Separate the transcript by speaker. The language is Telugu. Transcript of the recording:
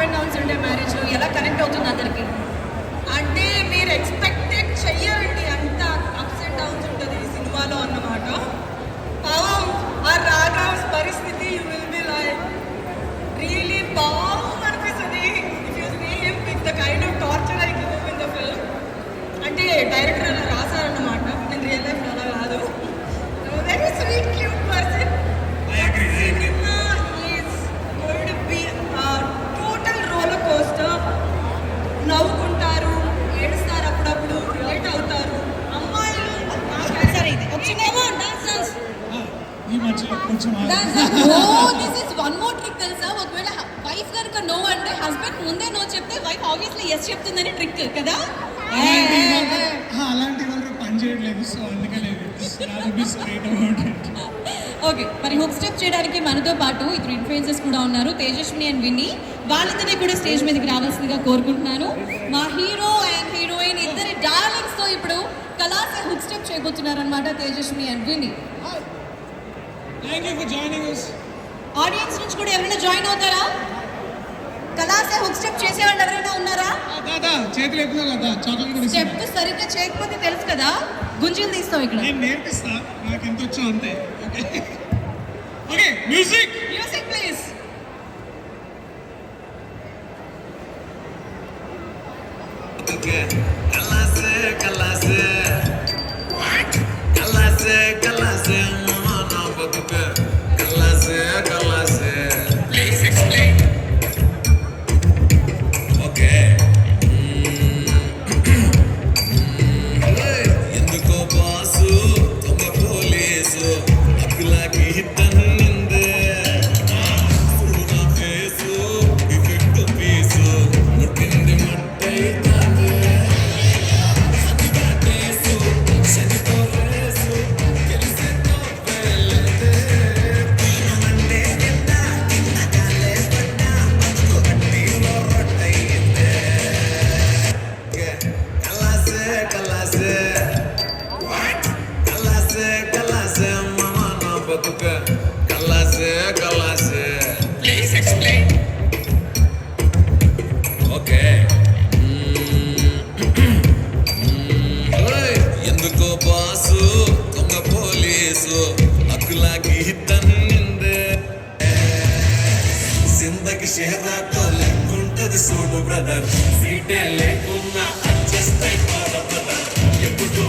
Speaker 1: అండ్ డౌన్స్ ఉండే మ్యారేజ్లో ఎలా కనెక్ట్ అవుతుంది అందరికి?
Speaker 2: అంటే మీరు ఎక్స్పెక్టెడ్ చెయ్యాలండి, అంత అప్స్ అండ్ డౌన్స్ ఉంటుంది ఈ సినిమాలో అన్నమాట. పావం ఆ రాఘవ్స్ పరిస్థితి you will be like really పావం అనిపిస్తుంది if you see him with the kind of torture I give him in the film. అంటే డైరెక్టర్ అలా రాశారన్నమాట, నేను రియల్ లైఫ్ అలా కాదు. Very sweet cute person. Cinema is going to be total roller coaster. నవ్వుకుంటారు, ఏడుస్తారు, అప్పుడప్పుడు రిలేట్ అవుతారు. అమ్మాయిలు సరే ఇది వచ్చినేమో డాన్స్
Speaker 3: ఈ మధ్యలో కొంచెం
Speaker 1: this is one more trick తెలుసా? ఒకవేళ వైఫ్ కనుక నో అంటే హస్బెండ్ ముందే నో చెప్తే వైఫ్ ఆబ్వియస్లీ ఎస్ చెప్తుందని ట్రిక్ కదా.
Speaker 3: అలాంటి వాళ్ళు పని చేయట్లేదు, సో అందుకనే
Speaker 1: ఓకే, మరి హుక్ స్టెప్ చేయడానికి మనతో పాటు ఇద్దరు ఇన్ఫ్లుయెన్సర్స్ కూడా ఉన్నారు, తేజస్విని అండ్ విన్నీ. వాళ్ళిద్దరినీ కూడా స్టేజ్ మీదకి రావాల్సిందిగా కోరుకుంటున్నాను. మా హీరో అండ్ హీరోయిన్ ఇద్దరి డార్లింగ్స్ తో ఇప్పుడు కలాసే హుక్ స్టెప్ చేయబోతున్నారు అనమాట Tejaswini and Vinny.
Speaker 3: Thank you for joining us.
Speaker 1: Audience నుంచి కూడా ఎవరైనా జాయిన్ అవుతారా? కలాసే హుక్ స్టెప్ చేసేవాళ్ళు ఎవరైనా ఉన్నారా?
Speaker 3: దాదా చేతులు ఎక్కువ కదా, చాక్లెట్
Speaker 1: స్టెప్ సరిగ్గా చేయకపోతే తెలుసు కదా, గుంజీలు తీస్తావు ఇక్కడ.
Speaker 3: నేను నేర్పిస్తా, నాకు ఎంత వచ్చో అంతే. Okay music
Speaker 1: music please.
Speaker 4: కలాసే కలాసే కలాసే కలాసే నా బతుకు కలాసే కలాసే. Please explain. ఓకే ఎందుకో బాసు దొంగ పోలీసు అప్పులాకి తన్నిందే సుడు నా ఫేసు ఇఫెక్ట్ పీసు ముట్టింది మట్టై కలాసే. Please explain. ఓకే ఎందుకో బాసు దొంగ పోలీసు అక్కులాకి తన్నిందే జిందకి షేదాతో లెక్కుంటది చూడు బ్రదర్, సీటే లేకున్నా అడ్జస్ట్ అయిపోదా బ్రదర్. ఎప్పుడు